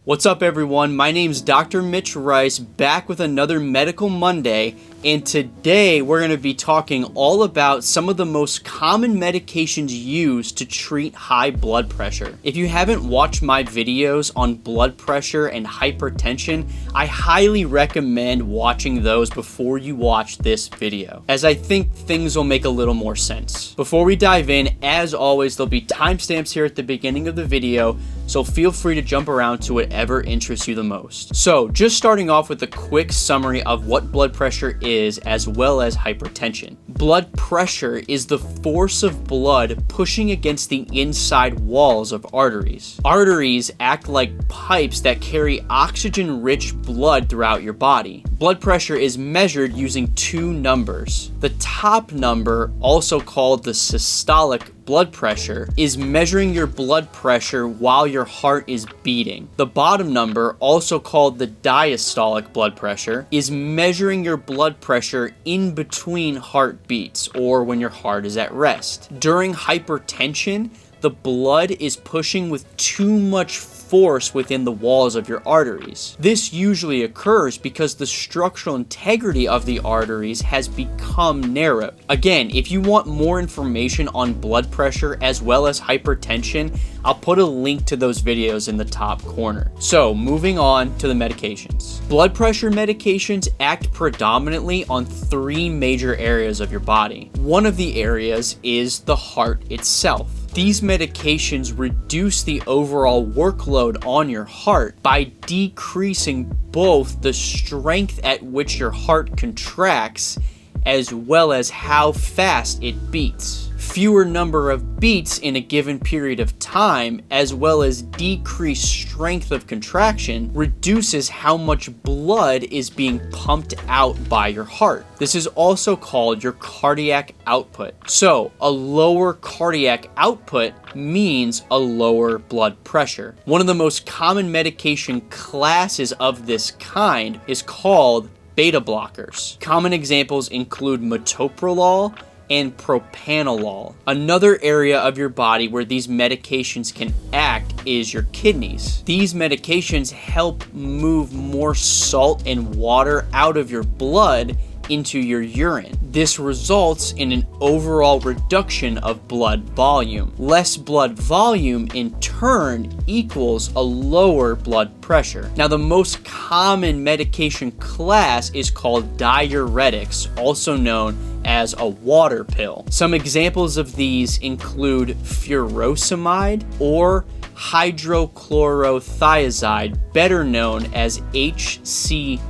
What's up everyone, my name's Dr. Mitch Rice, back with another Medical Monday, and today we're going to be talking all about some of the most common medications used to treat high blood pressure. If you haven't watched my videos on blood pressure and hypertension, I highly recommend watching those before you watch this video, as I think things will make a little more sense. Before we dive in, as always, there'll be timestamps here at the beginning of the video, so feel free to jump around to whatever interests you the most. So, just starting off with a quick summary of what blood pressure is, as well as hypertension. Blood pressure is the force of blood pushing against the inside walls of arteries. Arteries act like pipes that carry oxygen-rich blood throughout your body. Blood pressure is measured using two numbers. The top number, also called the systolic blood pressure, is measuring your blood pressure while your heart is beating. The bottom number, also called the diastolic blood pressure, is measuring your blood pressure in between heartbeats, or when your heart is at rest. During hypertension, the blood is pushing with too much force within the walls of your arteries. This usually occurs because the structural integrity of the arteries has become narrowed. Again, if you want more information on blood pressure as well as hypertension, I'll put a link to those videos in the top corner. So, moving on to the medications. Blood pressure medications act predominantly on three major areas of your body. One of the areas is the heart itself. These medications reduce the overall workload on your heart by decreasing both the strength at which your heart contracts as well as how fast it beats. Fewer number of beats in a given period of time, as well as decreased strength of contraction, reduces how much blood is being pumped out by your heart. This is also called your cardiac output. So, a lower cardiac output means a lower blood pressure. One of the most common medication classes of this kind is called beta blockers. Common examples include metoprolol and propranolol. Another area of your body where these medications can act is your kidneys. These medications help move more salt and water out of your blood into your urine. This results in an overall reduction of blood volume. Less blood volume in turn equals a lower blood pressure. Now, the most common medication class is called diuretics, also known as a water pill. Some examples of these include furosemide or hydrochlorothiazide, better known as HCTZ.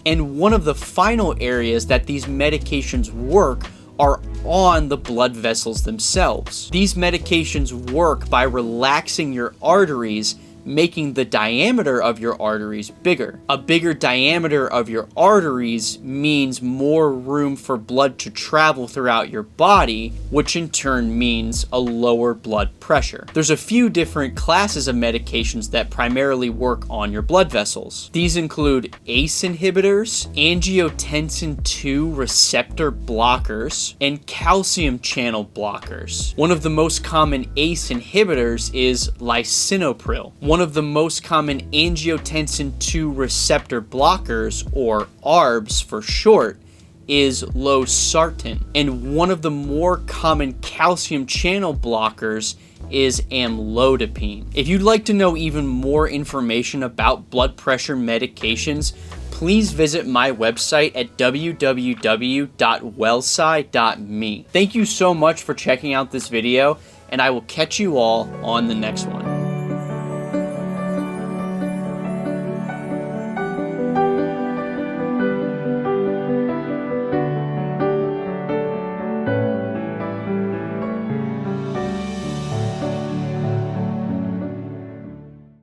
And one of the final areas that these medications work are on the blood vessels themselves. These medications work by relaxing your arteries, making the diameter of your arteries bigger. A bigger diameter of your arteries means more room for blood to travel throughout your body, which in turn means a lower blood pressure. There's a few different classes of medications that primarily work on your blood vessels. These include ACE inhibitors, angiotensin II receptor blockers, and calcium channel blockers. One of the most common ACE inhibitors is lisinopril. One of the most common angiotensin II receptor blockers, or ARBs for short, is losartan. And one of the more common calcium channel blockers is amlodipine. If you'd like to know even more information about blood pressure medications, please visit my website at www.wellsci.me. Thank you so much for checking out this video, and I will catch you all on the next one.